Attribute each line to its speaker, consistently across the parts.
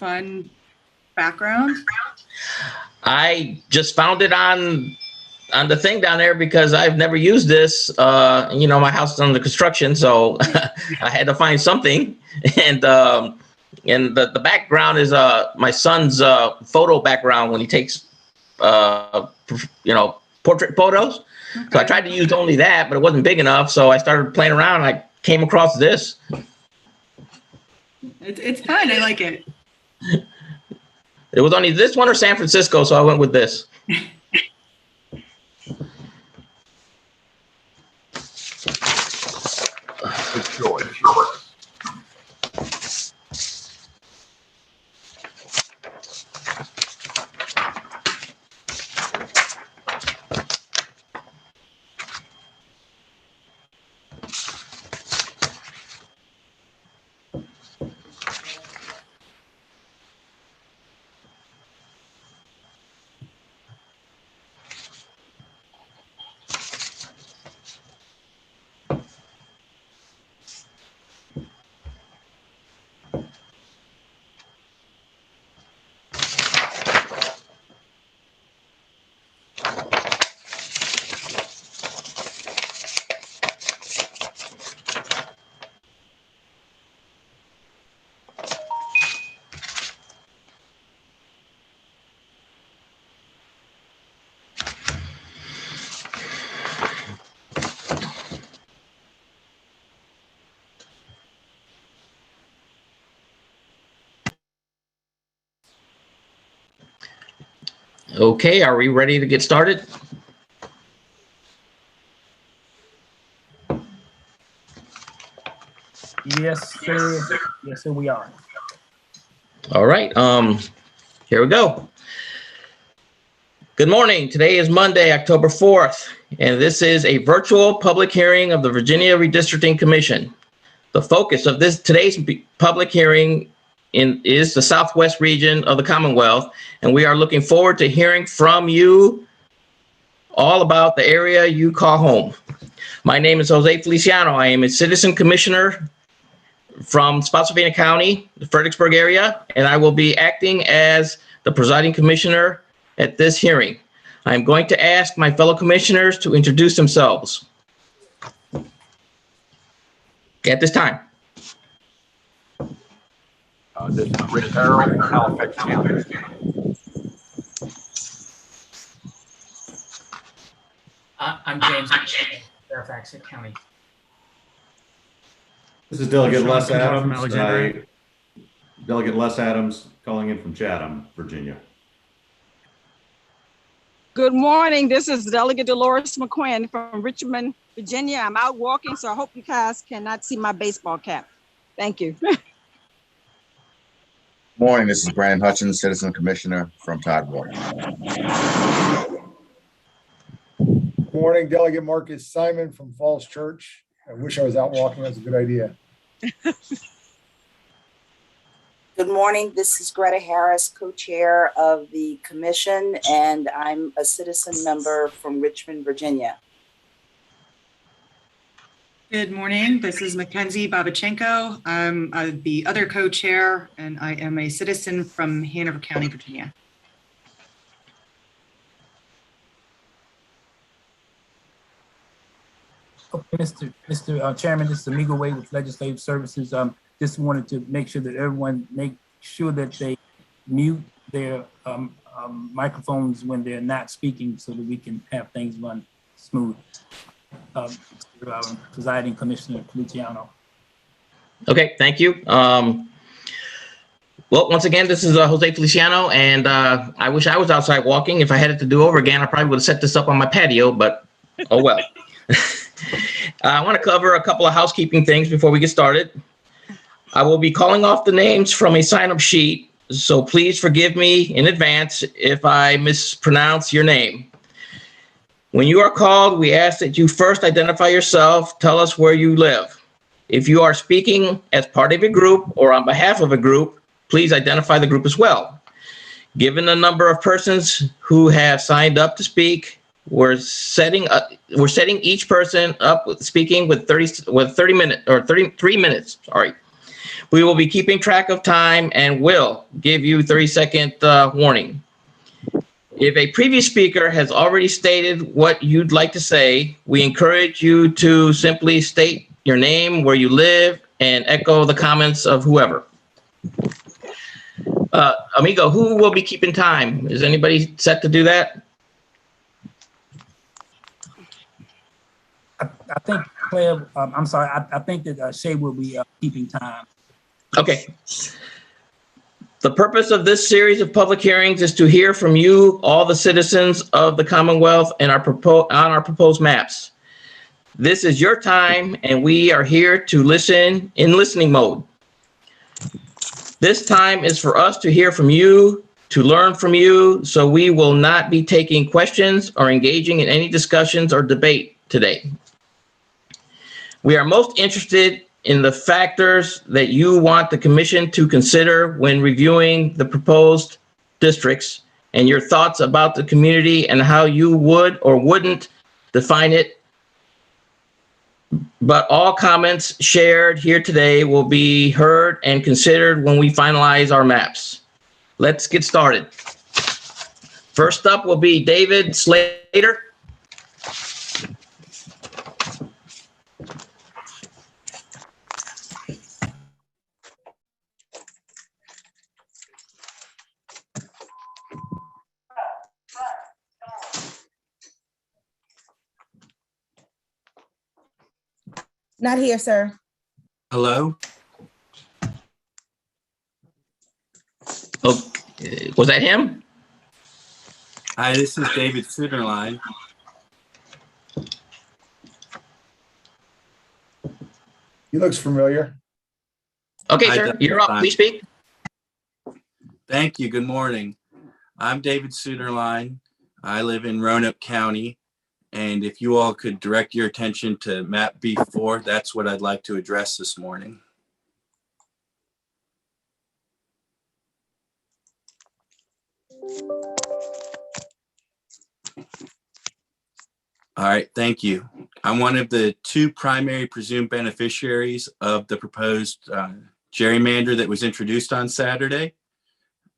Speaker 1: fun background?
Speaker 2: I just found it on the thing down there because I've never used this. My house is under construction, so I had to find something. And the background is my son's photo background when he takes portrait photos. Okay. So I tried to use only that, but it wasn't big enough. So I started playing around and I came across this.
Speaker 1: It's fun. I like it.
Speaker 2: It was only this one or San Francisco, so I went with this.
Speaker 3: Good choice.
Speaker 2: Okay, are we ready to get started?
Speaker 4: Yes, sir. Yes, sir, we are.
Speaker 2: All right, here we go. Good morning. Today is Monday, October 4th, and this is a virtual public hearing of the Virginia Redistricting Commission. The focus of today's public hearing is the Southwest region of the Commonwealth, and we are looking forward to hearing from you all about the area you call home. My name is Jose Feliciano. I am a citizen commissioner from Spotsylvania County, the Fredericksburg area, and I will be acting as the presiding commissioner at this hearing. I'm going to ask my fellow commissioners to introduce themselves at this time.
Speaker 3: This is Rick Harrell, Halifax County.
Speaker 4: I'm James, Fairfax County.
Speaker 5: This is Delegate Les
Speaker 6: From
Speaker 5: Adams.
Speaker 6: Alexandria.
Speaker 5: Delegate Les Adams calling in from Chatham, Virginia.
Speaker 7: Good morning. This is Delegate Dolores McQuinn from Richmond, Virginia. I'm out walking, so I hope you guys cannot see my baseball cap. Thank you.
Speaker 8: Morning, this is Brandon Hutchins, Citizen Commissioner from Tidewater.
Speaker 9: Morning, Delegate Marcus Simon from Falls Church. I wish I was out walking. That's a good idea.
Speaker 10: Good morning. This is Greta Harris, co-chair of the commission, and I'm a citizen member from Richmond, Virginia.
Speaker 1: Good morning. This is Mackenzie Babachenko. I'm the other co-chair, and I am a citizen from Hanover County, Virginia.
Speaker 4: Okay, Mr. Chairman, this is Amigo Way with Legislative Services. Just wanted to make sure that everyone make sure that they mute their microphones when they're not speaking so that we can have things run smooth. Presiding Commissioner Feliciano.
Speaker 2: Okay, thank you. Well, once again, this is Jose Feliciano, and I wish I was outside walking. If I had it to do over again, I probably would have set this up on my patio, but oh well. I want to cover a couple of housekeeping things before we get started. I will be calling off the names from a sign-up sheet, so please forgive me in advance if I mispronounce your name. When you are called, we ask that you first identify yourself, tell us where you live. If you are speaking as part of a group or on behalf of a group, please identify the group as well. Given the number of persons who have signed up to speak, we're setting each person up with speaking with 33 minutes. Sorry. We will be keeping track of time and will give you 30-second warning. If a previous speaker has already stated what you'd like to say, we encourage you to simply state your name, where you live, and echo the comments of whoever. Amigo, who will be keeping time? Is anybody set to do that?
Speaker 4: I think Claire, I'm sorry, I think that Shay will be keeping time.
Speaker 2: Okay. The purpose of this series of public hearings is to hear from you, all the citizens of the Commonwealth, and on our proposed maps. This is your time, and we are here to listen in listening mode. This time is for us to hear from you, to learn from you, so we will not be taking questions or engaging in any discussions or debate today. We are most interested in the factors that you want the commission to consider when reviewing the proposed districts and your thoughts about the community and how you would or wouldn't define it. But all comments shared here today will be heard and considered when we finalize our maps. Let's get started. First up will be David Slater.
Speaker 6: Not here, sir.
Speaker 11: Hello?
Speaker 2: Oh, was that him?
Speaker 11: Hi, this is David Suderline.
Speaker 9: He looks familiar.
Speaker 2: Okay,
Speaker 11: Hi,
Speaker 2: sir,
Speaker 11: David.
Speaker 2: you're up. Please speak.
Speaker 11: Thank you. Good morning. I'm David Suderline. I live in Roanoke County. And if you all could direct your attention to map B4, that's what I'd like to address this morning. All right, thank you. I'm one of the two primary presumed beneficiaries of the proposed gerrymander that was introduced on Saturday.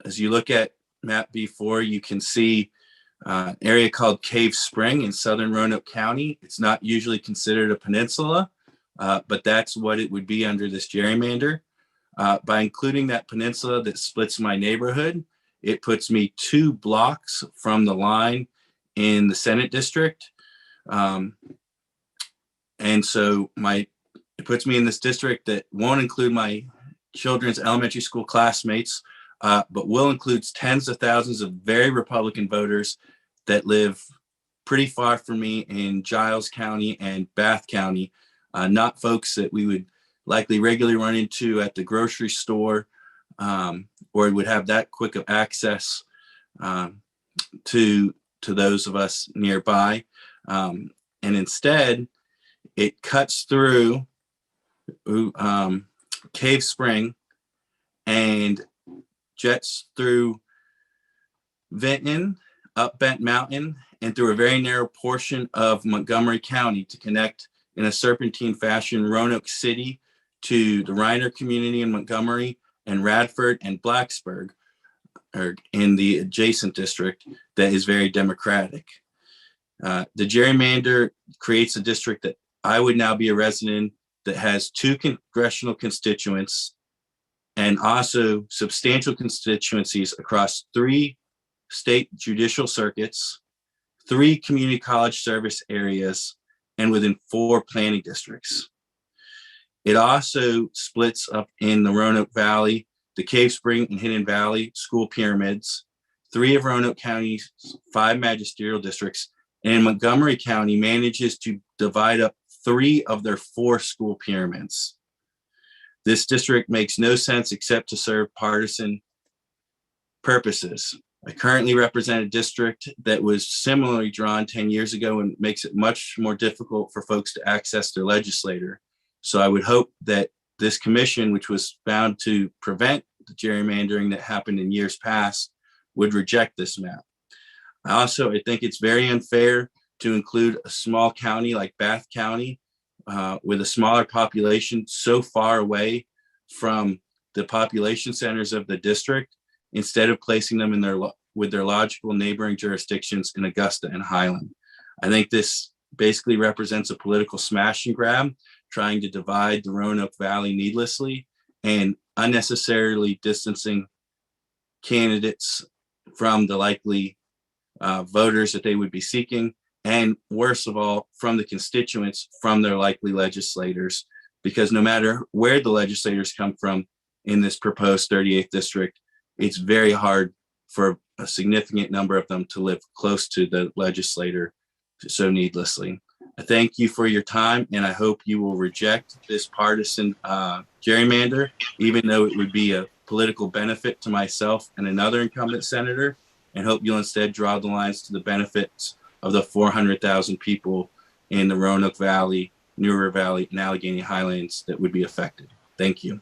Speaker 11: As you look at map B4, you can see an area called Cave Spring in southern Roanoke County. It's not usually considered a peninsula, but that's what it would be under this gerrymander. By including that peninsula that splits my neighborhood, it puts me 2 blocks from the line in the Senate district. And so it puts me in this district that won't include my children's elementary school classmates, but will include tens of thousands of very Republican voters that live pretty far from me in Giles County and Bath County, not folks that we would likely regularly run into at the grocery store, or would have that quick of access to those of us nearby. And instead, it cuts through Cave Spring and jets through Vinton, up Bent Mountain, and through a very narrow portion of Montgomery County to connect in a serpentine fashion Roanoke City to the Reiner community in Montgomery and Radford and Blacksburg, or in the adjacent district that is very Democratic. The gerrymander creates a district that I would now be a resident that has 2 congressional constituents and also substantial constituencies across 3 state judicial circuits, 3 community college service areas, and within 4 planning districts. It also splits up in the Roanoke Valley, the Cave Spring and Hidden Valley school pyramids, 3 of Roanoke County's 5 magisterial districts, and in Montgomery County manages to divide up 3 of their 4 school pyramids. This district makes no sense except to serve partisan purposes. I currently represent a district that was similarly drawn 10 years ago and makes it much more difficult for folks to access their legislator. So I would hope that this commission, which was bound to prevent the gerrymandering that happened in years past, would reject this map. I think it's very unfair to include a small county like Bath County with a smaller population so far away from the population centers of the district instead of placing them in with their logical neighboring jurisdictions in Augusta and Highland. I think this basically represents a political smash and grab, trying to divide the Roanoke Valley needlessly and unnecessarily distancing candidates from the likely voters that they would be seeking, and worst of all, from the constituents, from their likely legislators, because no matter where the legislators come from in this proposed 38th district, it's very hard for a significant number of them to live close to the legislator so needlessly. I thank you for your time, and I hope you will reject this partisan gerrymander, even though it would be a political benefit to myself and another incumbent senator, and hope you'll instead draw the lines to the benefits of the 400,000 people in the Roanoke Valley, New River Valley, and Allegheny Highlands that would be affected. Thank you.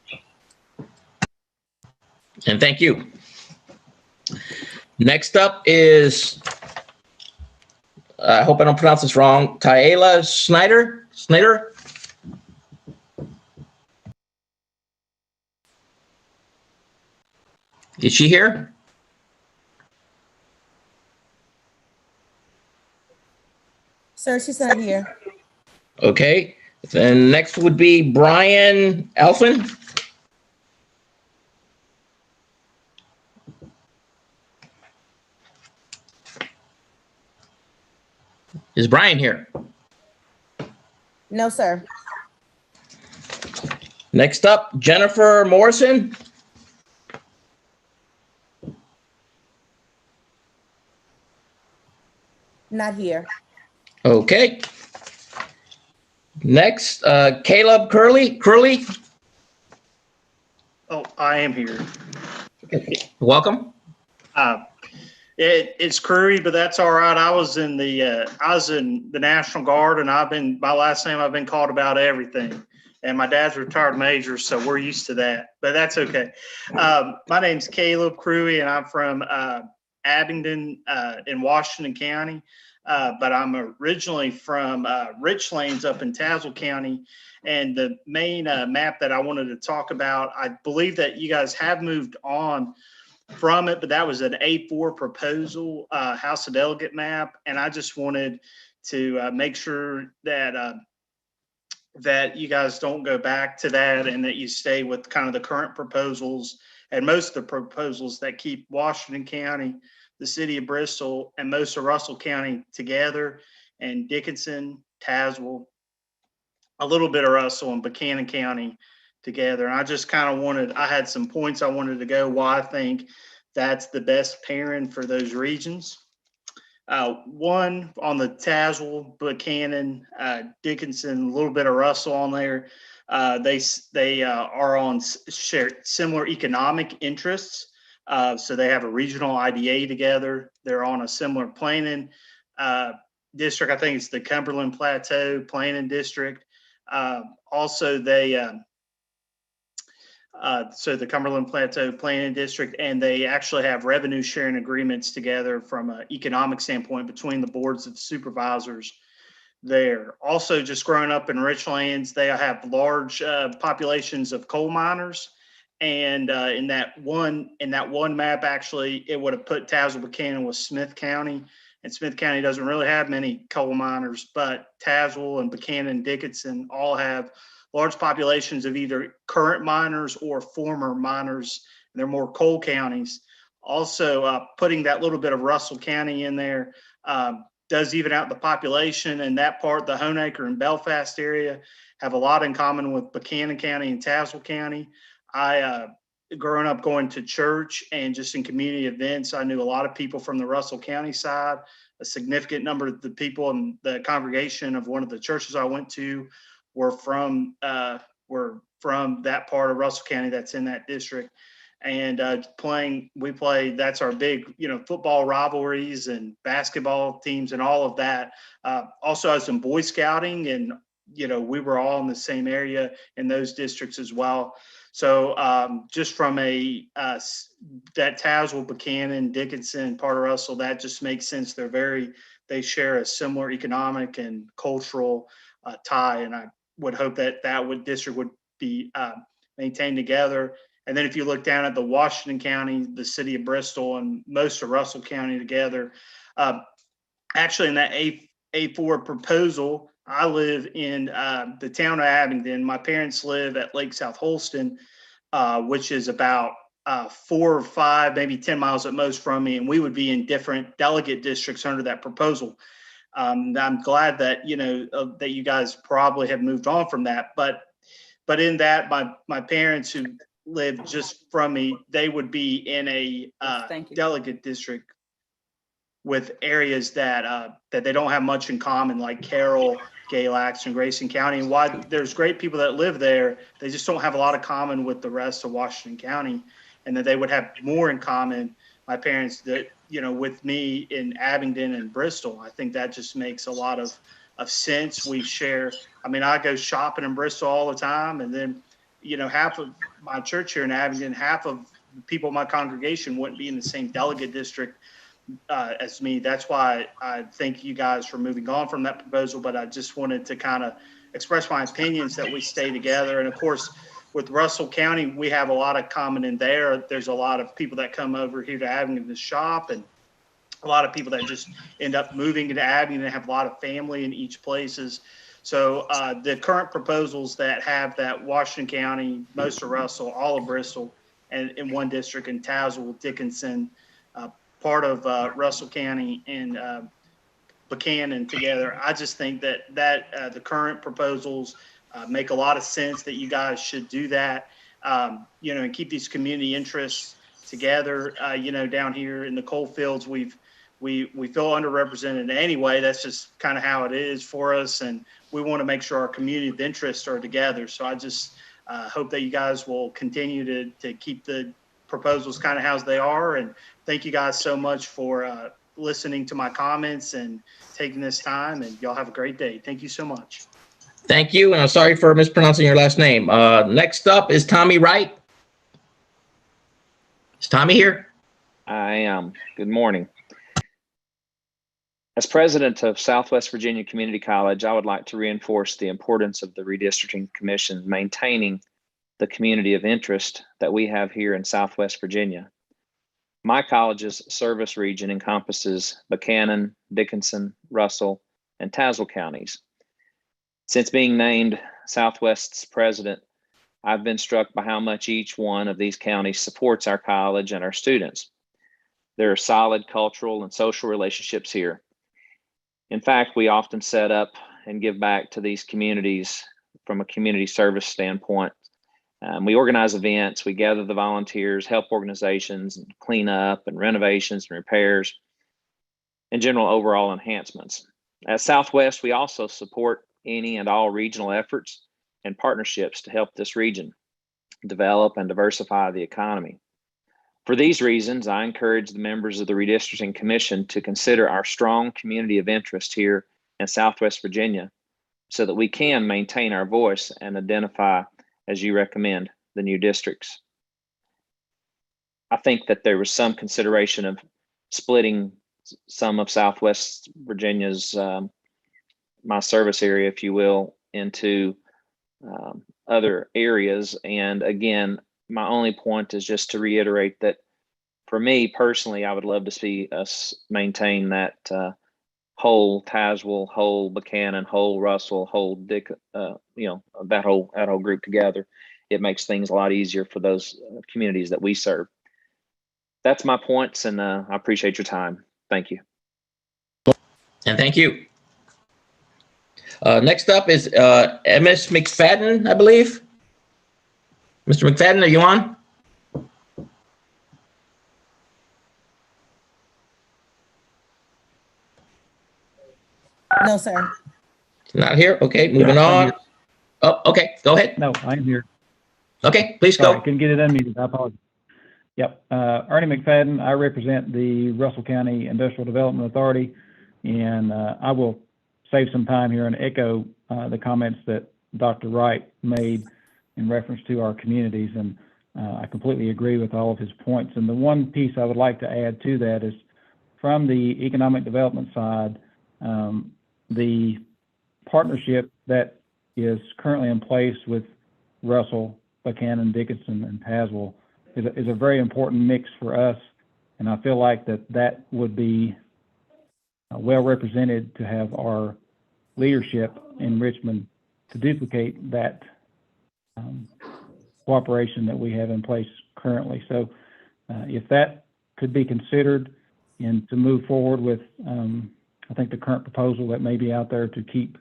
Speaker 2: And thank you. Next up is, I hope I don't pronounce this wrong, Taela Snyder. Is she here?
Speaker 6: Sir, she's not here.
Speaker 2: Okay. Then next would be Brian Elfin. Is Brian here?
Speaker 6: No, sir.
Speaker 2: Next up, Jennifer Morrison.
Speaker 6: Not here.
Speaker 2: Okay. Next, Caleb Curley.
Speaker 12: Oh, I am here.
Speaker 2: Welcome.
Speaker 12: It's Crewy, but that's all right. I was in the National Guard, and my last name I've been called about everything. And my dad's a retired major, so we're used to that. But that's okay. My name's Caleb Crewy, and I'm from Abingdon in Washington County. But I'm originally from Richlands up in Tazewell County. And the main map that I wanted to talk about, I believe that you guys have moved on from it, but that was an A4 proposal, House of Delegate map. And I just wanted to make sure that that you guys don't go back to that and that you stay with kind of the current proposals and most of the proposals that keep Washington County, the city of Bristol, and most of Russell County together, and Dickinson, Tazewell, a little bit of Russell and Buchanan County together. And I just kind of I had some points I wanted to go why I think that's the best pairing for those regions. One on the Tazewell, Buchanan, Dickinson, a little bit of Russell on there. They are on similar economic interests. So they have a regional IDA together. They're on a similar planning district. I think it's the Cumberland Plateau Planning District. Also, so the Cumberland Plateau Planning District, and they actually have revenue sharing agreements together from an economic standpoint between the boards of supervisors there. Also, just growing up in Richlands, they have large populations of coal miners. And in that one map, actually, it would have put Tazewell Buchanan with Smith County. And Smith County doesn't really have many coal miners, but Tazewell and Buchanan and Dickinson all have large populations of either current miners or former miners. And they're more coal counties. Also, putting that little bit of Russell County in there does even out the population. And that part, the Honaker and Belfast area, have a lot in common with Buchanan County and Tazewell County. Growing up going to church and just in community events, I knew a lot of people from the Russell County side. A significant number of the people in the congregation of one of the churches I went to were from that part of Russell County that's in that district. And we play, that's our big, football rivalries and basketball teams and all of that. Also, I was in Boy Scouting, and, we were all in the same area in those districts as well. So just from that Tazewell, Buchanan, Dickinson, part of Russell, that just makes sense. They share a similar economic and cultural tie. And I would hope that district would be maintained together. And then if you look down at the Washington County, the city of Bristol, and most of Russell County together, actually in that A4 proposal, I live in the town of Abingdon. My parents live at Lake South Holston, which is about 4 or 5, maybe 10 miles at most from me, and we would be in different delegate districts under that proposal. I'm glad that that you guys probably have moved on from that, but in that, my parents who live just from me, they would be in a delegate district with areas that they don't have much in common, like Carroll, Galax, and Grayson County. And while there's great people that live there, they just don't have a lot of common with the rest of Washington County, and that they would have more in common, my parents, that with me in Abingdon and Bristol. I think that just makes a lot of sense. We share, I mean, I go shopping in Bristol all the time, and then half of my church here in Abingdon, half of the people in my congregation wouldn't be in the same delegate district as me. That's why I thank you guys for moving on from that proposal, but I just wanted to kind of express my opinions that we stay together. And of course, with Russell County, we have a lot of common in there. There's a lot of people that come over here to Abingdon to shop, and a lot of people that just end up moving to Abingdon and have a lot of family in each places. So the current proposals that have that Washington County, most of Russell, all of Bristol, and in one district in Tazewell, Dickinson, part of Russell County, and Buchanan together, I just think that the current proposals make a lot of sense, that you guys should do that, and keep these community interests together. Down here in the coal fields, we feel underrepresented anyway. That's just kind of how it is for us, and we want to make sure our community of interests are together. So I just hope that you guys will continue to keep the proposals kind of as they are. And thank you guys so much for listening to my comments and taking this time, and y'all have a great day. Thank you so much.
Speaker 2: Thank you, and I'm sorry for mispronouncing your last name. Next up is Tommy Wright. Is Tommy here?
Speaker 13: I am. Good morning. As president of Southwest Virginia Community College, I would like to reinforce the importance of the Redistricting Commission maintaining the community of interest that we have here in Southwest Virginia. My college's service region encompasses Buchanan, Dickinson, Russell, and Tazewell counties. Since being named Southwest's president, I've been struck by how much each one of these counties supports our college and our students. There are solid cultural and social relationships here. In fact, we often set up and give back to these communities from a community service standpoint. We organize events, we gather the volunteers, help organizations, and clean up and renovations and repairs, and general overall enhancements. At Southwest, we also support any and all regional efforts and partnerships to help this region develop and diversify the economy. For these reasons, I encourage the members of the Redistricting Commission to consider our strong community of interest here in Southwest Virginia so that we can maintain our voice and identify, as you recommend, the new districts. I think that there was some consideration of splitting some of Southwest Virginia's, my service area, if you will, into other areas. And again, my only point is just to reiterate that for me personally, I would love to see us maintain that whole Tazewell, whole Buchanan, whole Russell, whole Dick, that whole group together. It makes things a lot easier for those communities that we serve. That's my points, and I appreciate your time. Thank you.
Speaker 2: And thank you. Next up is MS McFadden, I believe. Mr. McFadden, are you on?
Speaker 6: No, sir.
Speaker 2: Not here. Okay, moving on.
Speaker 14: Here.
Speaker 2: Oh, okay. Go ahead.
Speaker 14: No, I'm here.
Speaker 2: Okay, please
Speaker 14: Sorry,
Speaker 2: go.
Speaker 14: couldn't get it unmuted. I apologize. Yep. Ernie McFadden. I represent the Russell County Industrial Development Authority, and I will save some time here and echo the comments that Dr. Wright made in reference to our communities, and I completely agree with all of his points. And the one piece I would like to add to that is from the economic development side, the partnership that is currently in place with Russell Buchanan, Dickinson, and Tazewell is a very important mix for us. And I feel like that would be well represented to have our leadership in Richmond to duplicate that cooperation that we have in place currently. So if that could be considered and to move forward with, I think the current proposal that may be out there to keep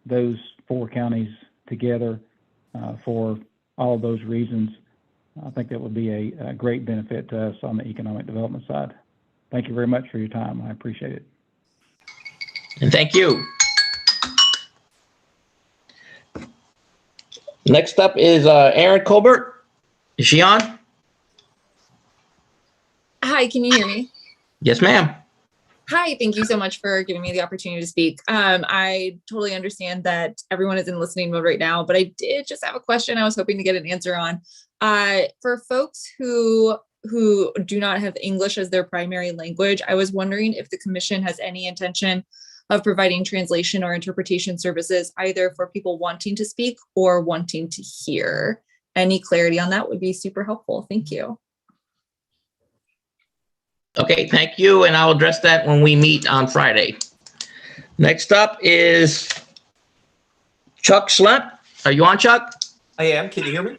Speaker 14: those 4 counties together for all of those reasons, I think that would be a great benefit to us on the economic development side. Thank you very much for your time. I appreciate it.
Speaker 2: And thank you. Next up is Erin Colbert. Is she on?
Speaker 15: Hi, can you hear me?
Speaker 2: Yes, ma'am.
Speaker 15: Hi, thank you so much for giving me the opportunity to speak. I totally understand that everyone is in listening mode right now, but I did just have a question I was hoping to get an answer on. For folks who do not have English as their primary language, I was wondering if the commission has any intention of providing translation or interpretation services, either for people wanting to speak or wanting to hear. Any clarity on that would be super helpful. Thank you.
Speaker 2: Okay, thank you. And I'll address that when we meet on Friday. Next up is Chuck Schlemp. Are you on, Chuck?
Speaker 16: I am. Can you hear me?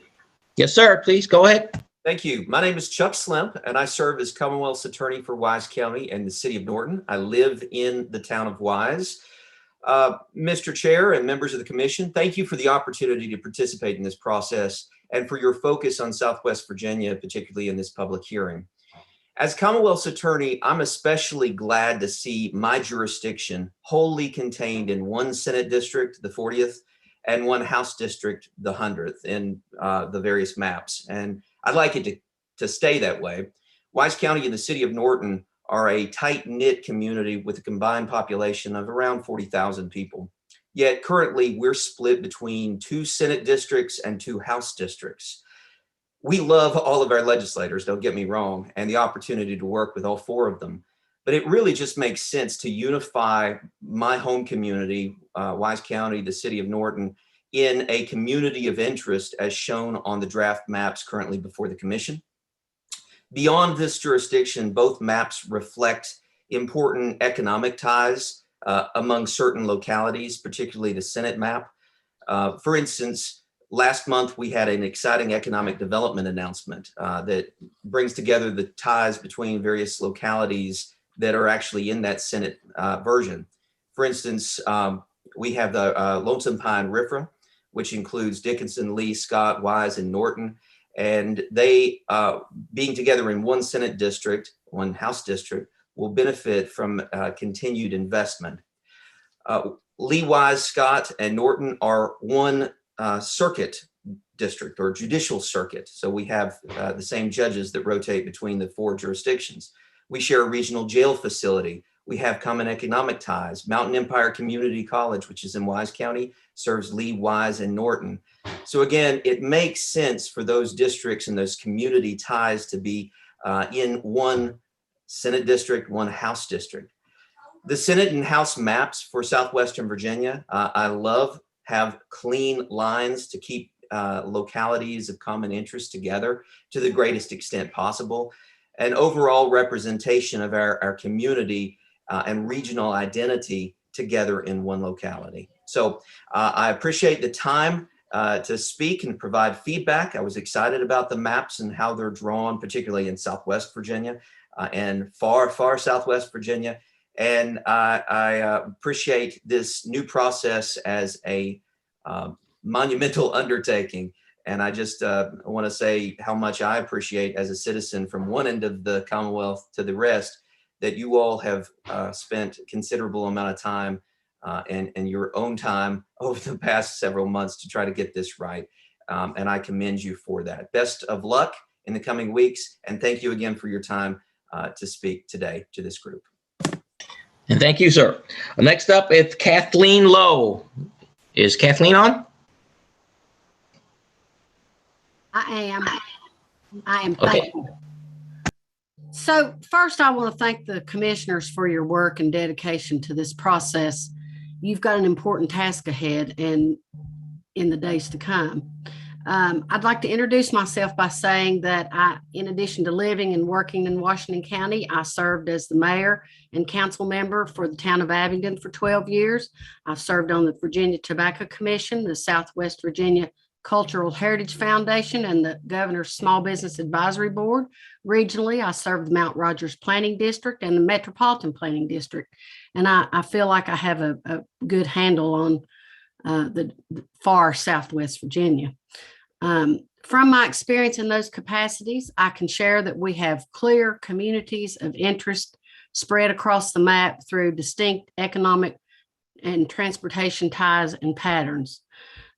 Speaker 2: Yes, sir. Please go ahead.
Speaker 16: Thank you. My name is Chuck Schlemp, and I serve as Commonwealth's Attorney for Wise County and the City of Norton. I live in the town of Wise. Mr. Chair and members of the Commission, thank you for the opportunity to participate in this process and for your focus on Southwest Virginia, particularly in this public hearing. As Commonwealth's Attorney, I'm especially glad to see my jurisdiction wholly contained in one Senate district, the 40th, and one House district, the 100th, in the various maps. And I'd like it to stay that way. Wise County and the City of Norton are a tight-knit community with a combined population of around 40,000 people. Yet currently we're split between 2 Senate districts and 2 House districts. We love all of our legislators, don't get me wrong, and the opportunity to work with all 4 of them. But it really just makes sense to unify my home community, Wise County, the City of Norton, in a community of interest as shown on the draft maps currently before the Commission. Beyond this jurisdiction, both maps reflect important economic ties among certain localities, particularly the Senate map. For instance, last month we had an exciting economic development announcement that brings together the ties between various localities that are actually in that Senate version. For instance, we have the Lonesome Pine RFRA, which includes Dickinson, Lee, Scott, Wise, and Norton. And they, being together in one Senate district, one House district, will benefit from continued investment. Lee, Wise, Scott, and Norton are one circuit district or judicial circuit. So we have the same judges that rotate between the 4 jurisdictions. We share a regional jail facility. We have common economic ties. Mountain Empire Community College, which is in Wise County, serves Lee, Wise, and Norton. So again, it makes sense for those districts and those community ties to be in one Senate district, one House district. The Senate and House maps for Southwestern Virginia, I love, have clean lines to keep localities of common interest together to the greatest extent possible. An overall representation of our community and regional identity together in one locality. So I appreciate the time to speak and provide feedback. I was excited about the maps and how they're drawn, particularly in Southwest Virginia and far, far Southwest Virginia. And I appreciate this new process as a monumental undertaking. And I just want to say how much I appreciate as a citizen from one end of the Commonwealth to the rest, that you all have spent considerable amount of time and your own time over the past several months to try to get this right. And I commend you for that. Best of luck in the coming weeks. And thank you again for your time to speak today to this group.
Speaker 2: And thank you, sir. Next up is Kathleen Lowe. Is Kathleen on?
Speaker 17: I am
Speaker 2: Okay.
Speaker 17: thankful. So first, I want to thank the commissioners for your work and dedication to this process. You've got an important task ahead and in the days to come. I'd like to introduce myself by saying that in addition to living and working in Washington County, I served as the mayor and council member for the town of Abingdon for 12 years. I've served on the Virginia Tobacco Commission, the Southwest Virginia Cultural Heritage Foundation, and the Governor's Small Business Advisory Board. Regionally, I served the Mount Rogers Planning District and the Metropolitan Planning District. And I feel like I have a good handle on the far Southwest Virginia. From my experience in those capacities, I can share that we have clear communities of interest spread across the map through distinct economic and transportation ties and patterns.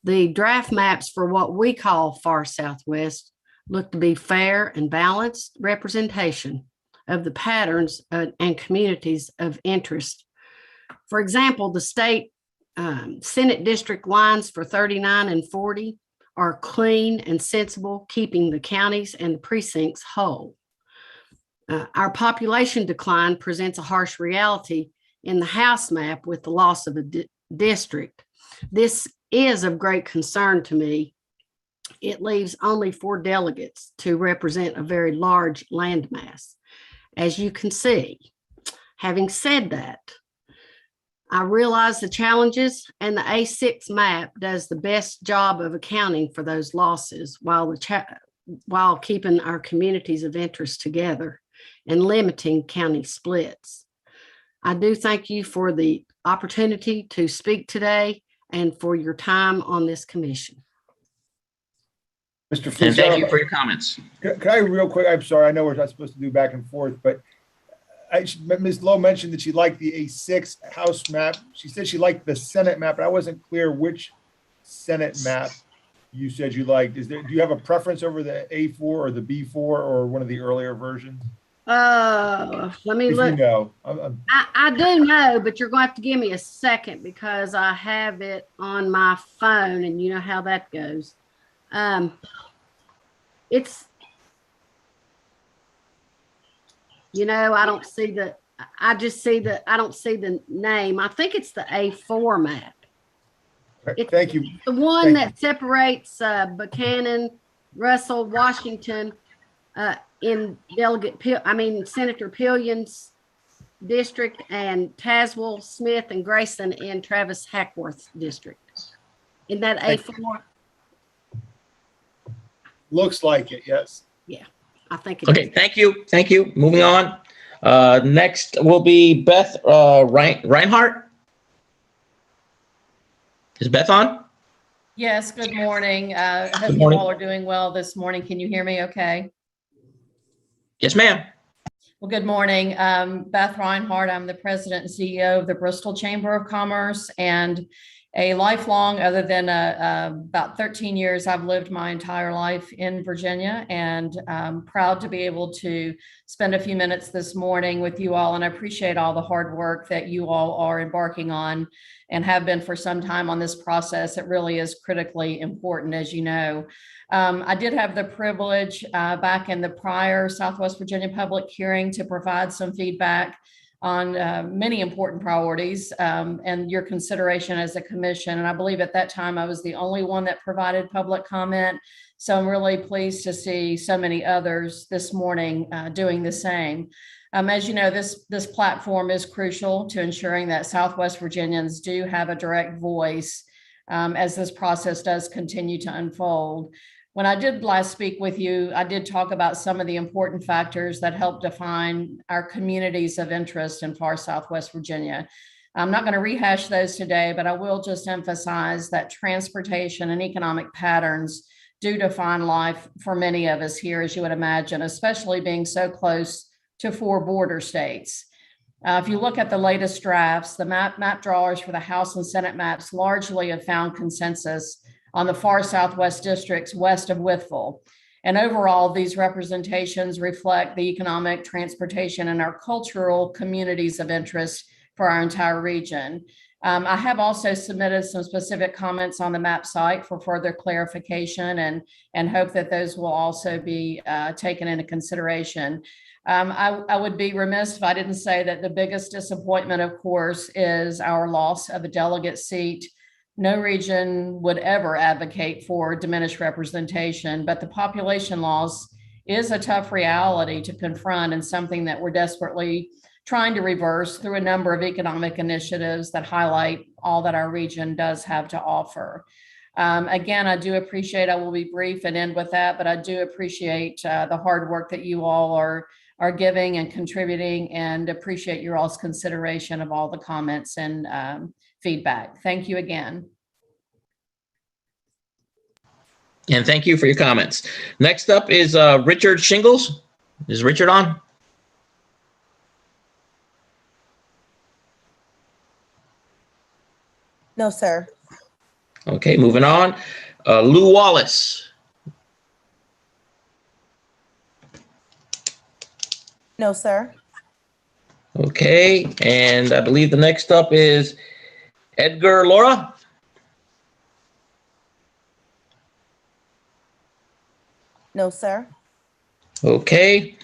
Speaker 17: The draft maps for what we call far Southwest look to be fair and balanced representation of the patterns and communities of interest. For example, the state Senate district lines for 39 and 40 are clean and sensible, keeping the counties and the precincts whole. Our population decline presents a harsh reality in the House map with the loss of a district. This is of great concern to me. It leaves only 4 delegates to represent a very large landmass, as you can see. Having said that, I realize the challenges, and the A6 map does the best job of accounting for those losses while keeping our communities of interest together and limiting county splits. I do thank you for the opportunity to speak today and for your time on this commission.
Speaker 9: Mr.
Speaker 2: And
Speaker 9: Feliciano,
Speaker 2: thank you for your comments.
Speaker 9: Can I real quick, I'm sorry, I know we're not supposed to do back and forth, but Ms. Lowe mentioned that she liked the A6 House map. She said she liked the Senate map, but I wasn't clear which Senate map you said you liked. Do you have a preference over the A4 or the B4 or one of the earlier versions?
Speaker 17: Let me look.
Speaker 9: If you know.
Speaker 17: I do know, but you're going to have to give me a second because I have it on my phone, and you know how that goes. I don't see I don't see the name. I think it's the A4 map.
Speaker 9: Thank you.
Speaker 17: The one that separates Buchanan, Russell, Washington, in Senator Pillion's district, and Tazewell, Smith, and Grayson in Travis Hackworth's district. In that A4?
Speaker 9: Looks like it, yes.
Speaker 17: Yeah, I think it
Speaker 2: Okay,
Speaker 17: is.
Speaker 2: thank you. Thank you. Moving on. Next will be Beth Reinhardt. Is Beth on?
Speaker 18: Yes, good morning. Hope
Speaker 2: Good
Speaker 18: you
Speaker 2: morning.
Speaker 18: all are doing well this morning. Can you hear me okay?
Speaker 2: Yes, ma'am.
Speaker 18: Well, good morning. Beth Reinhardt. I'm the president and CEO of the Bristol Chamber of Commerce, and a lifelong, other than about 13 years, I've lived my entire life in Virginia, and I'm proud to be able to spend a few minutes this morning with you all. And I appreciate all the hard work that you all are embarking on and have been for some time on this process. It really is critically important, as you know. I did have the privilege back in the prior Southwest Virginia public hearing to provide some feedback on many important priorities and your consideration as a commission. And I believe at that time I was the only one that provided public comment. So I'm really pleased to see so many others this morning doing the same. As you know, this platform is crucial to ensuring that Southwest Virginians do have a direct voice as this process does continue to unfold. When I did last speak with you, I did talk about some of the important factors that help define our communities of interest in far Southwest Virginia. I'm not going to rehash those today, but I will just emphasize that transportation and economic patterns do define life for many of us here, as you would imagine, especially being so close to 4 border states. If you look at the latest drafts, the map drawers for the House and Senate maps largely have found consensus on the far Southwest districts west of Wytheville. And overall, these representations reflect the economic, transportation, and our cultural communities of interest for our entire region. I have also submitted some specific comments on the map site for further clarification and hope that those will also be taken into consideration. I would be remiss if I didn't say that the biggest disappointment, of course, is our loss of a delegate seat no region would ever advocate for diminished representation, but the population loss is a tough reality to confront and something that we're desperately trying to reverse through a number of economic initiatives that highlight all that our region does have to offer. Again, I do appreciate, I will be brief and end with that, but I do appreciate the hard work that you all are giving and contributing, and appreciate your all's consideration of all the comments and feedback. Thank you again.
Speaker 2: And thank you for your comments. Next up is Richard Shingles. Is Richard on?
Speaker 6: No, sir.
Speaker 2: Okay, moving on. Lou Wallace.
Speaker 6: No, sir.
Speaker 2: Okay, and I believe the next up is Edgar Laura.
Speaker 6: No, sir.
Speaker 2: Okay,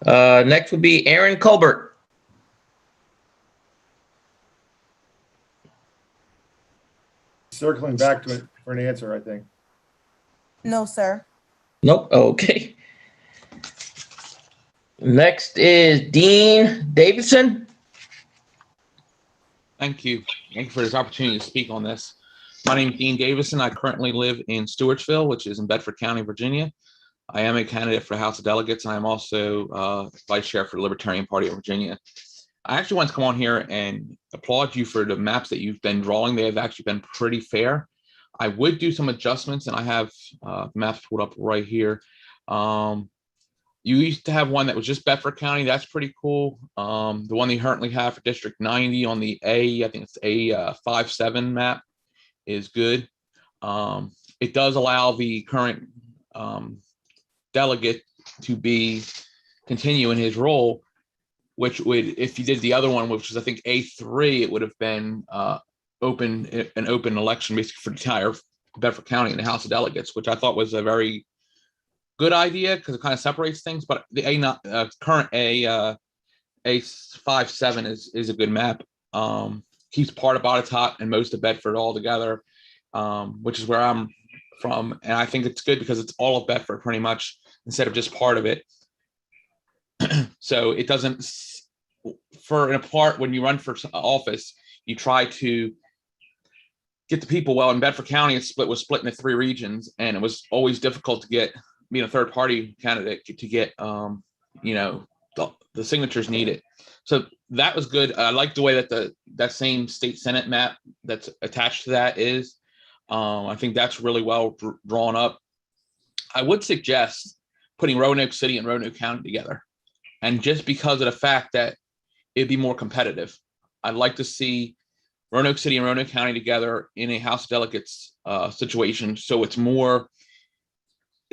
Speaker 2: next would be Aaron Colbert.
Speaker 9: Circling back to it for an answer, I think.
Speaker 6: No, sir.
Speaker 2: Nope, okay. Next is Dean Davidson.
Speaker 19: Thank you. Thank you for this opportunity to speak on this. My name is Dean Davison. I currently live in Stewartsville, which is in Bedford County, Virginia. I am a candidate for the House of Delegates, and I'm also vice chair for the Libertarian Party of Virginia. I actually want to come on here and applaud you for the maps that you've been drawing. They have actually been pretty fair. I would do some adjustments, and I have maps pulled up right here. You used to have one that was just Bedford County. That's pretty cool. The one they currently have for District 90 on the I think it's A57 map is good. It does allow the current delegate to continue in his role, which would, if you did the other one, which is I think A3, it would have been an open election basically for the entire Bedford County in the House of Delegates, which I thought was a very good idea because it kind of separates things. But the current A57 is a good map. Keeps part of Botetourt and most of Bedford all together, which is where I'm from, and I think it's good because it's all of Bedford pretty much instead of just part of it. So it doesn't, for in a part when you run for office, you try to get the people. Well, in Bedford County, was split into 3 regions, and it was always difficult to get, being a third party candidate, to get the signatures needed. So that was good. I like the way that that same state Senate map that's attached to that is. I think that's really well drawn up. I would suggest putting Roanoke City and Roanoke County together. And just because of the fact that it'd be more competitive, I'd like to see Roanoke City and Roanoke County together in a House of Delegates situation, so it's more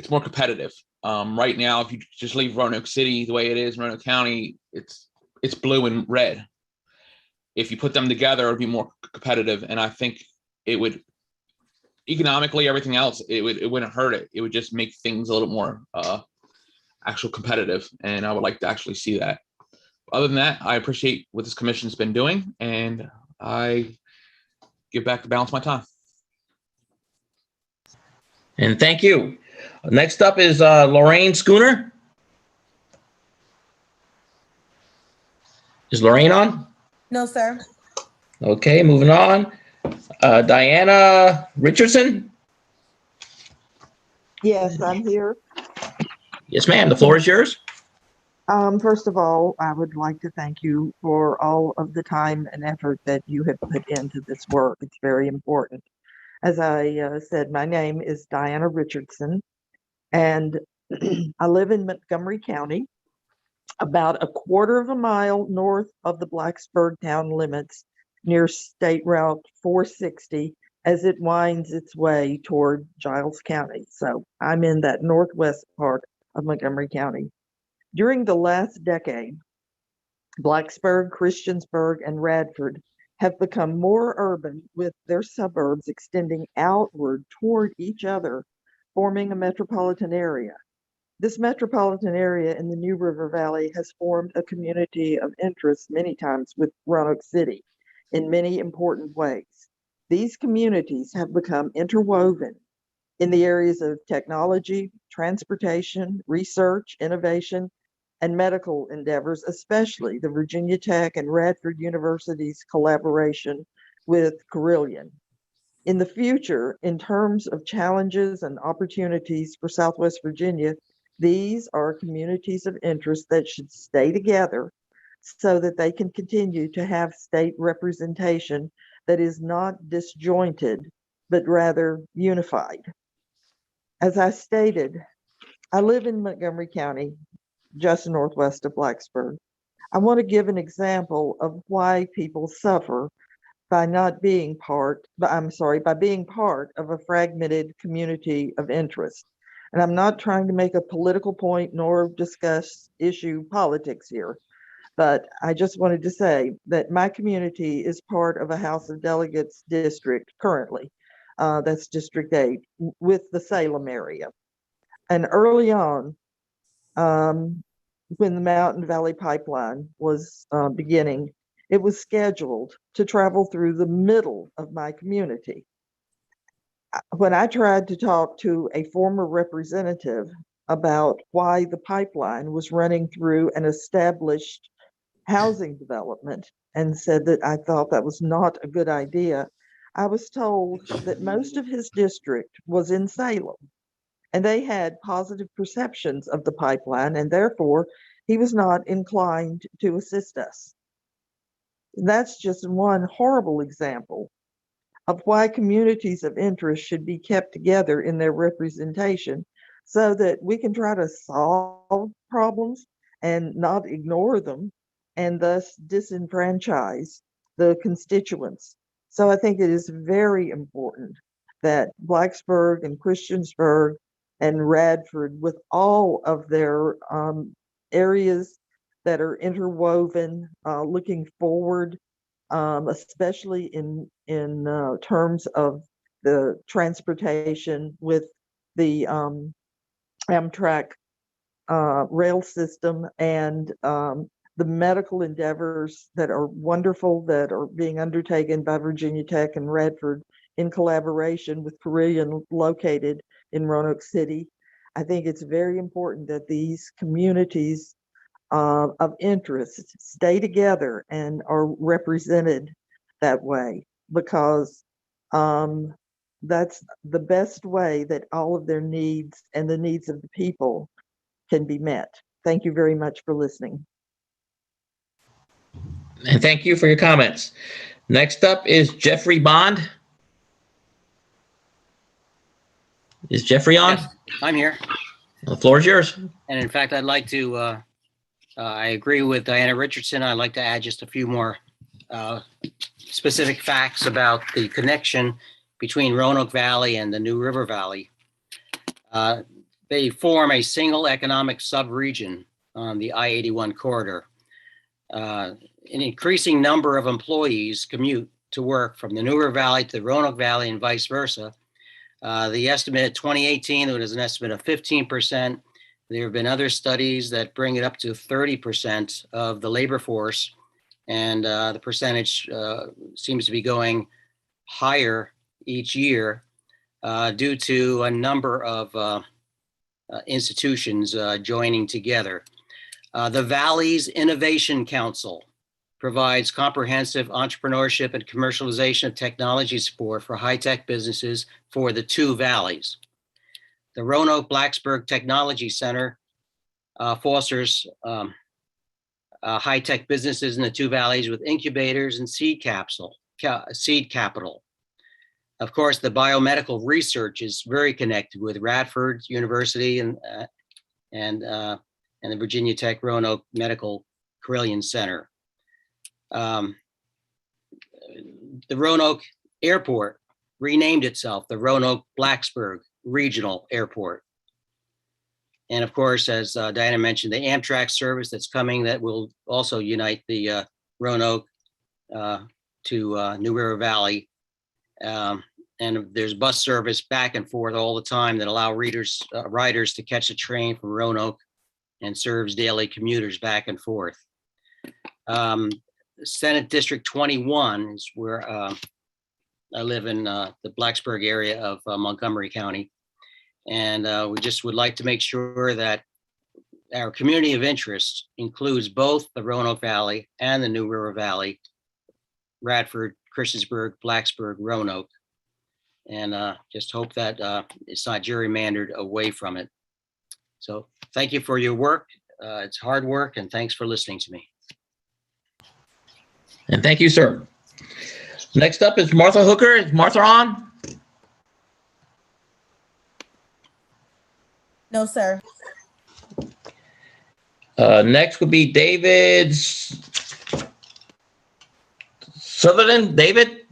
Speaker 19: competitive. Right now, if you just leave Roanoke City the way it is, Roanoke County, it's blue and red. If you put them together, it'd be more competitive, and I think it would, economically, everything else, it wouldn't hurt it. It would just make things a little more actual competitive, and I would like to actually see that. Other than that, I appreciate what this commission's been doing, and I give back the balance of my time.
Speaker 2: And thank you. Next up is Lorraine Schooner. Is Lorraine on?
Speaker 6: No, sir.
Speaker 2: Okay, moving on. Diana Richardson.
Speaker 20: Yes, I'm here.
Speaker 2: Yes, ma'am. The floor is yours.
Speaker 20: First of all, I would like to thank you for all of the time and effort that you have put into this work. It's very important. As I said, my name is Diana Richardson, and I live in Montgomery County, about 1/4 mile north of the Blacksburg town limits, near State Route 460, as it winds its way toward Giles County. So I'm in that northwest part of Montgomery County. During the last decade, Blacksburg, Christiansburg, and Radford have become more urban, with their suburbs extending outward toward each other, forming a metropolitan area. This metropolitan area in the New River Valley has formed a community of interest many times with Roanoke City in many important ways. These communities have become interwoven in the areas of technology, transportation, research, innovation, and medical endeavors, especially the Virginia Tech and Radford University's collaboration with Carilion. In the future, in terms of challenges and opportunities for Southwest Virginia, these are communities of interest that should stay together so that they can continue to have state representation that is not disjointed, but rather unified. As I stated, I live in Montgomery County, just northwest of Blacksburg. I want to give an example of why people suffer by being part of a fragmented community of interest. And I'm not trying to make a political point nor discuss issue politics here, but I just wanted to say that my community is part of a House of Delegates district currently. That's District 8 with the Salem area. And early on, when the Mountain Valley Pipeline was beginning, it was scheduled to travel through the middle of my community. When I tried to talk to a former representative about why the pipeline was running through an established housing development and said that I thought that was not a good idea, I was told that most of his district was in Salem and they had positive perceptions of the pipeline, and therefore he was not inclined to assist us. That's just one horrible example of why communities of interest should be kept together in their representation so that we can try to solve problems and not ignore them and thus disenfranchise the constituents. So I think it is very important that Blacksburg and Christiansburg and Radford, with all of their areas that are interwoven, looking forward, especially in terms of the transportation with the Amtrak rail system and the medical endeavors that are wonderful that are being undertaken by Virginia Tech and Radford in collaboration with Carilion located in Roanoke City. I think it's very important that these communities of interest stay together and are represented that way, because that's the best way that all of their needs and the needs of the people can be met. Thank you very much for listening.
Speaker 2: And thank you for your comments. Next up is Jeffrey Bond. Is Jeffrey on?
Speaker 21: Yes, I'm here.
Speaker 2: The floor is yours.
Speaker 21: And in fact, I'd like to, I agree with Diana Richardson. I'd like to add just a few more specific facts about the connection between Roanoke Valley and the New River Valley. They form a single economic subregion on the I-81 corridor. An increasing number of employees commute to work from the New River Valley to the Roanoke Valley and vice versa. The estimate in 2018, it was an estimate of 15%. There have been other studies that bring it up to 30% of the labor force. And the percentage seems to be going higher each year due to a number of institutions joining together. The Valley's Innovation Council provides comprehensive entrepreneurship and commercialization of technology support for high-tech businesses for the two valleys. The Roanoke Blacksburg Technology Center fosters high-tech businesses in the two valleys with incubators and seed capital. Of course, the biomedical research is very connected with Radford University and the Virginia Tech Roanoke Medical Carilion Center. The Roanoke Airport renamed itself the Roanoke Blacksburg Regional Airport. And of course, as Diana mentioned, the Amtrak service that's coming that will also unite the Roanoke to New River Valley. And there's bus service back and forth all the time that allow riders to catch a train from Roanoke and serves daily commuters back and forth. Senate District 21 is where I live in the Blacksburg area of Montgomery County. And we just would like to make sure that our community of interest includes both the Roanoke Valley and the New River Valley, Radford, Christiansburg, Blacksburg, Roanoke. And just hope that it's not gerrymandered away from it. So thank you for your work. It's hard work, and thanks for listening to me.
Speaker 2: And thank you, sir. Next up is Martha Hooker. Is Martha on?
Speaker 6: No, sir.
Speaker 2: Next would be David Sutherland. David,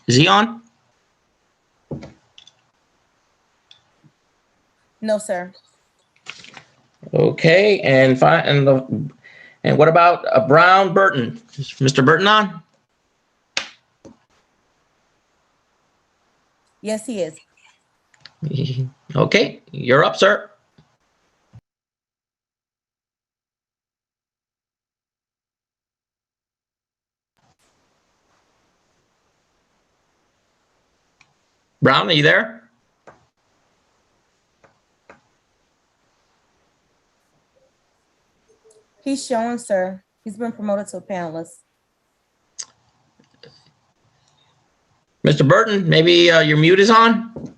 Speaker 2: is he on?
Speaker 6: No, sir.
Speaker 2: Okay, and what about Brown Burton? Is Mr. Burton on?
Speaker 6: Yes, he is.
Speaker 2: Okay, you're up, sir. Brown, are you there?
Speaker 6: He's showing, sir. He's been promoted to a panelist.
Speaker 2: Mr. Burton, maybe your mute is on?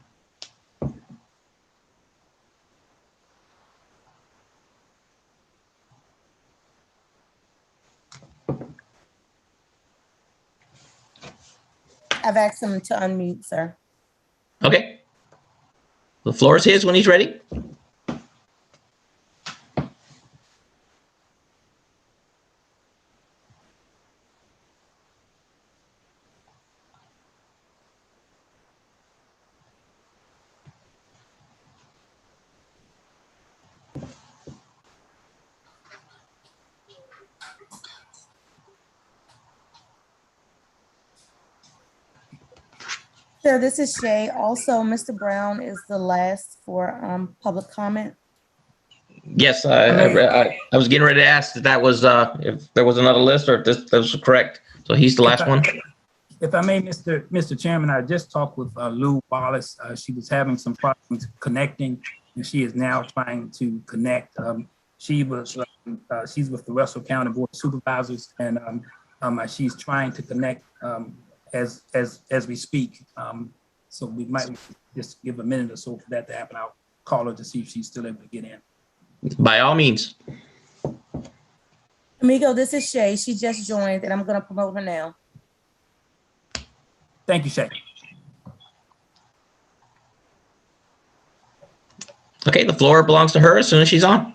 Speaker 6: I've asked him to unmute, sir.
Speaker 2: Okay. The floor is his when he's ready.
Speaker 6: Sir, this is Shay. Also, Mr. Brown is the last for public comment.
Speaker 2: Yes, I was getting ready to ask if that was if there was another list or if that was correct. So he's the last one.
Speaker 4: If I may, Mr. Chairman, I just talked with Lou Wallace. She was having some problems connecting, and she is now trying to connect. She's with the Russell County Board of Supervisors, and she's trying to connect as we speak. So we might just give a minute or so for that to happen. I'll call her to see if she's still able to get in.
Speaker 2: By all means.
Speaker 6: Amigo, this is Shay. She just joined, and I'm going to promote her now.
Speaker 4: Thank you, Shay.
Speaker 2: Okay, the floor belongs to her as soon as she's on.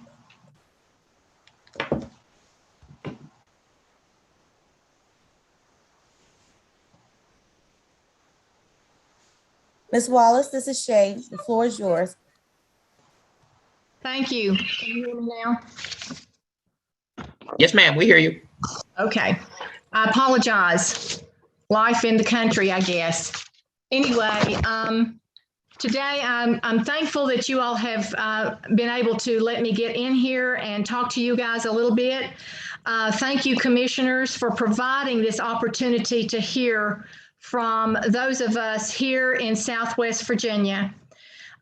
Speaker 6: Ms. Wallace, this is Shay. The floor is yours.
Speaker 3: Thank you. Can you hear me now?
Speaker 2: Yes, ma'am, we hear you.
Speaker 3: Okay. I apologize. Life in the country, I guess. Anyway, today I'm thankful that you all have been able to let me get in here and talk to you guys a little bit. Thank you, commissioners, for providing this opportunity to hear from those of us here in Southwest Virginia.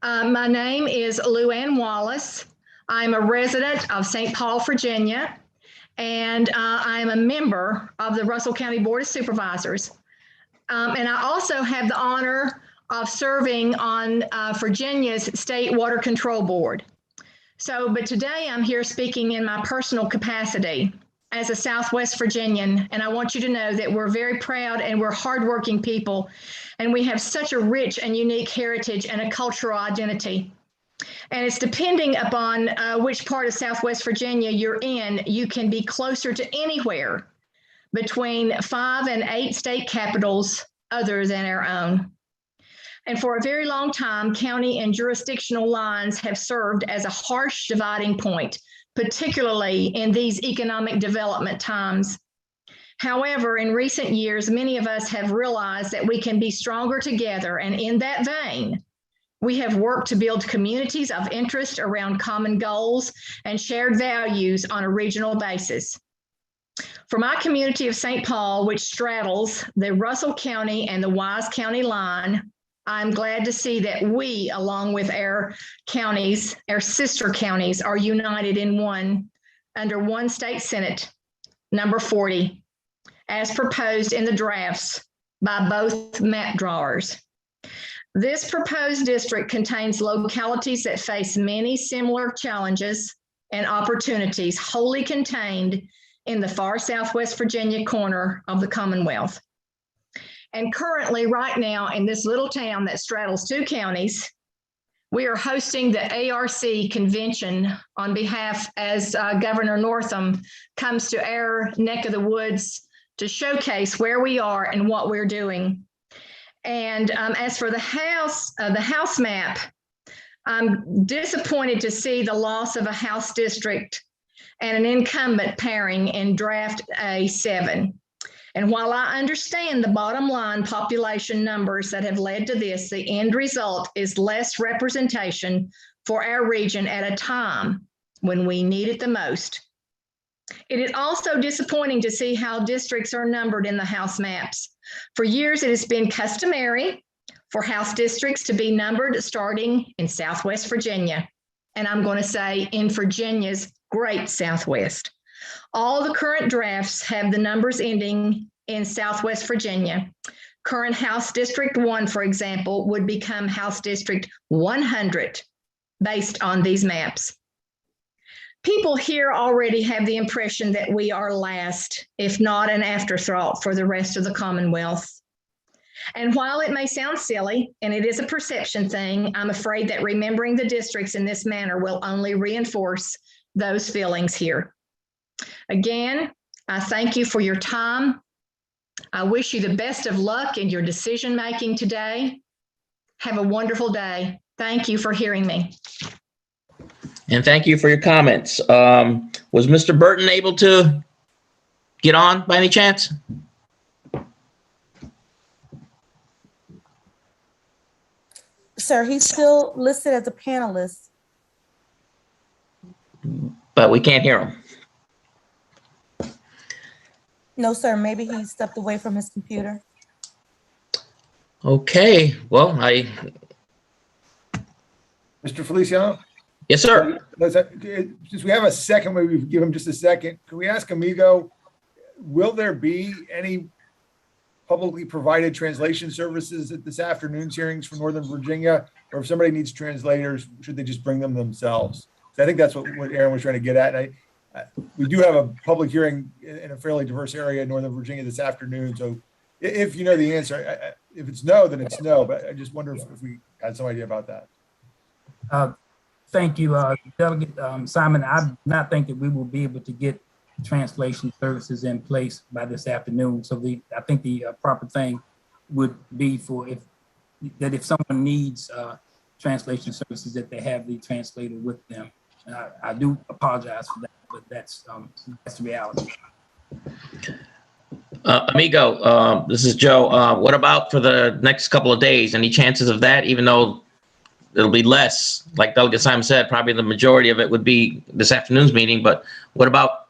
Speaker 3: My name is Lou Ann Wallace. I'm a resident of St. Paul, Virginia, and I am a member of the Russell County Board of Supervisors. And I also have the honor of serving on Virginia's State Water Control Board. But today I'm here speaking in my personal capacity as a Southwest Virginian, and I want you to know that we're very proud and we're hardworking people, and we have such a rich and unique heritage and a cultural identity. And it's depending upon which part of Southwest Virginia you're in, you can be closer to anywhere between 5 and 8 state capitals other than our own. And for a very long time, county and jurisdictional lines have served as a harsh dividing point, particularly in these economic development times. However, in recent years, many of us have realized that we can be stronger together. And in that vein, we have worked to build communities of interest around common goals and shared values on a regional basis. For my community of St. Paul, which straddles the Russell County and the Wise County line, I'm glad to see that we, along with our counties, our sister counties, are united in one under one state senate, number 40, as proposed in the drafts by both map drawers. This proposed district contains localities that face many similar challenges and opportunities wholly contained in the far Southwest Virginia corner of the Commonwealth. And currently, right now, in this little town that straddles two counties, we are hosting the ARC convention on behalf as Governor Northam comes to our neck of the woods to showcase where we are and what we're doing. And as for the house map, I'm disappointed to see the loss of a House district and an incumbent pairing in draft A7. And while I understand the bottom line population numbers that have led to this, the end result is less representation for our region at a time when we need it the most. It is also disappointing to see how districts are numbered in the House maps. For years, it has been customary for House districts to be numbered starting in Southwest Virginia. And I'm going to say in Virginia's great Southwest. All the current drafts have the numbers ending in Southwest Virginia. Current House District 1, for example, would become House District 100 based on these maps. People here already have the impression that we are last, if not an afterthought for the rest of the Commonwealth. And while it may sound silly, and it is a perception thing, I'm afraid that remembering the districts in this manner will only reinforce those feelings here. Again, I thank you for your time. I wish you the best of luck in your decision-making today. Have a wonderful day. Thank you for hearing me.
Speaker 2: And thank you for your comments. Was Mr. Burton able to get on by any chance?
Speaker 6: Sir, he's still listed as a panelist.
Speaker 2: But we can't hear him.
Speaker 6: No, sir, maybe he stepped away from his computer.
Speaker 2: Okay, well,
Speaker 9: Mr. Feliciano?
Speaker 2: Yes, sir.
Speaker 9: Since we have a second, maybe we give him just a second. Can we ask Amigo, will there be any publicly provided translation services at this afternoon's hearings for Northern Virginia? Or if somebody needs translators, should they just bring them themselves? So I think that's what Aaron was trying to get at. And we do have a public hearing in a fairly diverse area in Northern Virginia this afternoon. So if you know the answer, if it's no, then it's no. But I just wonder if we had some idea about that.
Speaker 4: Thank you, Delegate Simon. I do not think that we will be able to get translation services in place by this afternoon. So I think the proper thing would be if someone needs translation services, that they have the translator with them. And I do apologize for that, but that's the reality.
Speaker 2: Amigo, this is Joe. What about for the next couple of days? Any chances of that, even though it'll be less, like Delegate Simon said, probably the majority of it would be this afternoon's meeting, but what about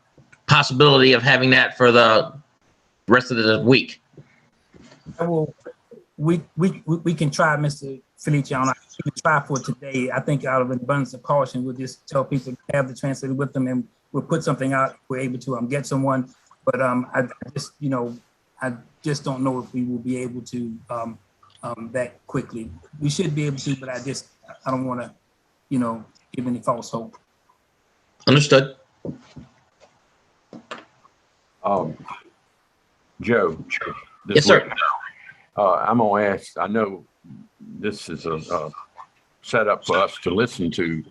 Speaker 2: possibility of having that for the rest of the week?
Speaker 4: We can try, Mr. Feliciano. We can try for today. I think out of an abundance of caution, we'll just tell people to have the translator with them, and we'll put something out if we're able to get someone. But I just don't know if we will be able to that quickly. We should be able to, but I don't want to, give any false hope.
Speaker 2: Understood.
Speaker 5: Joe.
Speaker 2: Yes, sir.
Speaker 5: I'm gonna ask. I know this is a setup for us to listen to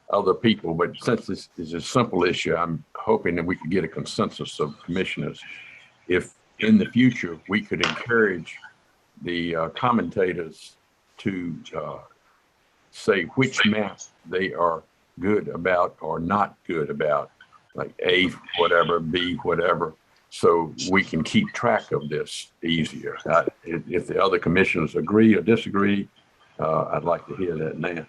Speaker 5: other people, but since this is a simple issue, I'm hoping that we could get a consensus of commissioners. If in the future we could encourage the commentators to say which map they are good about or not good about, like A whatever, B whatever, so we can keep track of this easier. If the other commissioners agree or disagree, I'd like to hear that now.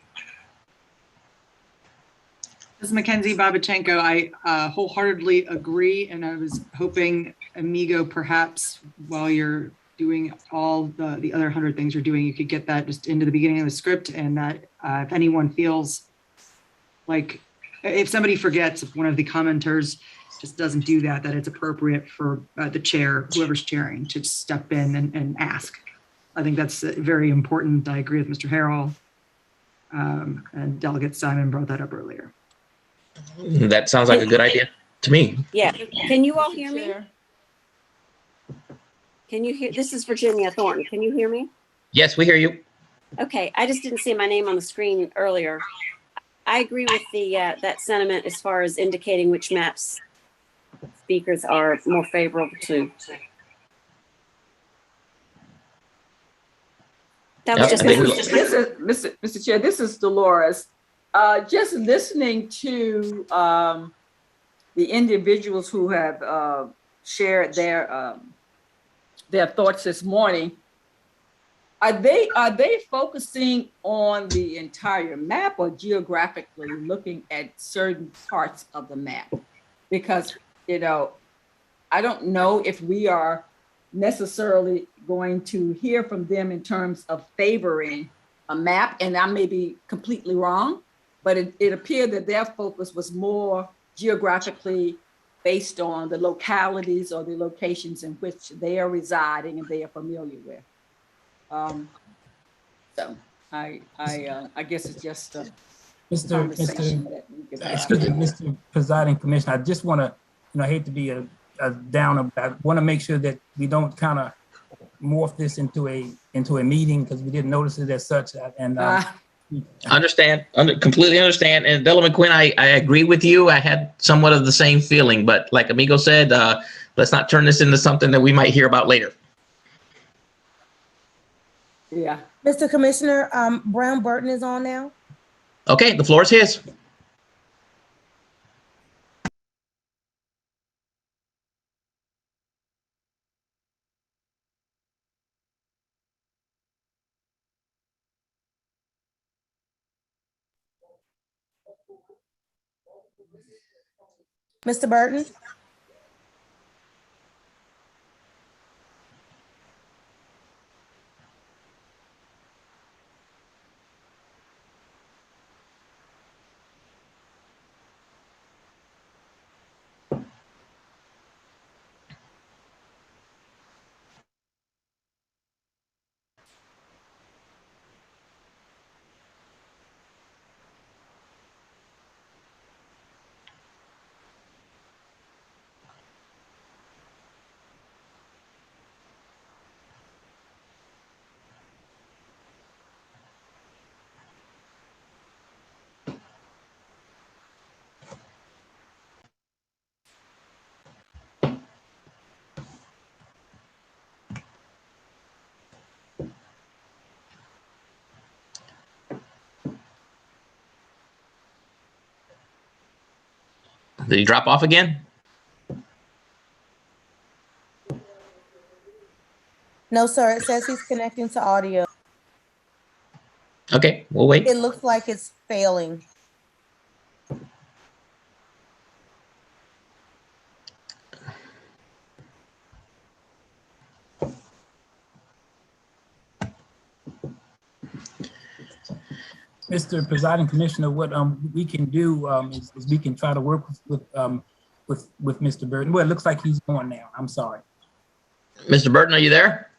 Speaker 1: Ms. Mackenzie Babachenko, I wholeheartedly agree, and I was hoping, Amigo, perhaps while you're doing all the other 100 things you're doing, you could get that just into the beginning of the script, and that if anyone feels like, if somebody forgets, if one of the commenters just doesn't do that, that it's appropriate for the chair, whoever's chairing, to step in and ask. I think that's very important. I agree with Mr. Harrell, and Delegate Simon brought that up earlier.
Speaker 2: That sounds like a good idea to me.
Speaker 7: Yeah. Can you all hear me? Can you hear? This is Virginia Thornton. Can you hear me?
Speaker 2: Yes, we hear you.
Speaker 7: Okay. I just didn't see my name on the screen earlier. I agree with the that sentiment as far as indicating which maps speakers are more favorable to. That was just
Speaker 22: Mr. Chair, this is Dolores. Just listening to the individuals who have shared their thoughts this morning, are they focusing on the entire map or geographically looking at certain parts of the map? Because, you know, I don't know if we are necessarily going to hear from them in terms of favoring a map, and I may be completely wrong, but it appeared that their focus was more geographically based on the localities or the locations in which they are residing and they are familiar with. So I guess it's just a conversation that we could have.
Speaker 4: Excuse me, Mr. Presiding Commissioner, I just want to, I hate to be a downer, but I want to make sure that we don't kind of morph this into a meeting because we didn't notice it as such. And
Speaker 2: completely understand. And Della McQuinn, I agree with you. I had somewhat of the same feeling, but like Amigo said, let's not turn this into something that we might hear about later.
Speaker 22: Yeah.
Speaker 6: Mr. Commissioner, Brown Burton is on now.
Speaker 2: Okay, the floor is his.
Speaker 6: Mr. Burton?
Speaker 2: Did he drop off again?
Speaker 6: No, sir. It says he's connecting to audio.
Speaker 2: Okay, we'll wait.
Speaker 6: It looks like it's failing.
Speaker 4: Mr. Presiding Commissioner, what we can do is we can try to work with Mr. Burton. Well, it looks like he's on now. I'm sorry.
Speaker 2: Mr. Burton, are you there?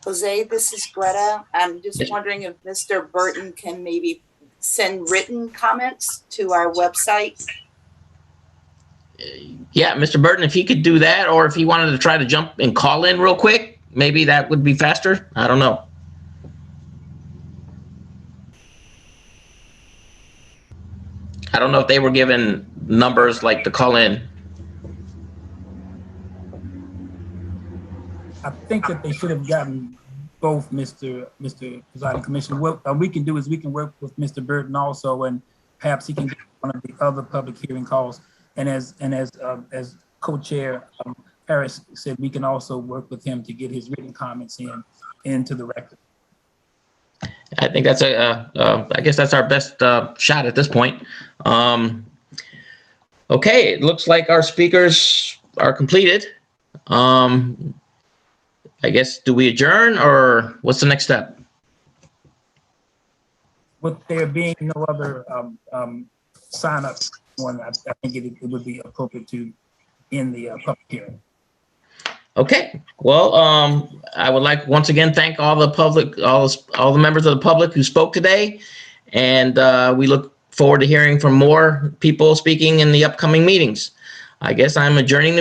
Speaker 10: Jose, this is Greta. I'm just wondering if Mr. Burton can maybe send written comments to our website.
Speaker 2: Yeah, Mr. Burton, if he could do that, or if he wanted to try to jump and call in real quick, maybe that would be faster. I don't know. I don't know if they were given numbers like to call in.
Speaker 4: I think that they should have gotten both, Mr. Presiding Commissioner. What we can do is we can work with Mr. Burton also and perhaps he can get one of the other public hearing calls. And as co-chair Harris said, we can also work with him to get his written comments into the record.
Speaker 2: I think that's I guess that's our best shot at this point. Okay, it looks like our speakers are completed. I guess, do we adjourn or what's the next step?
Speaker 4: With there being no other sign-ups, I think it would be appropriate to end the public hearing.
Speaker 2: Okay, well, I would like once again thank all the public, all the members of the public who spoke today, and we look forward to hearing from more people speaking in the upcoming meetings. I guess I'm adjourning the meeting.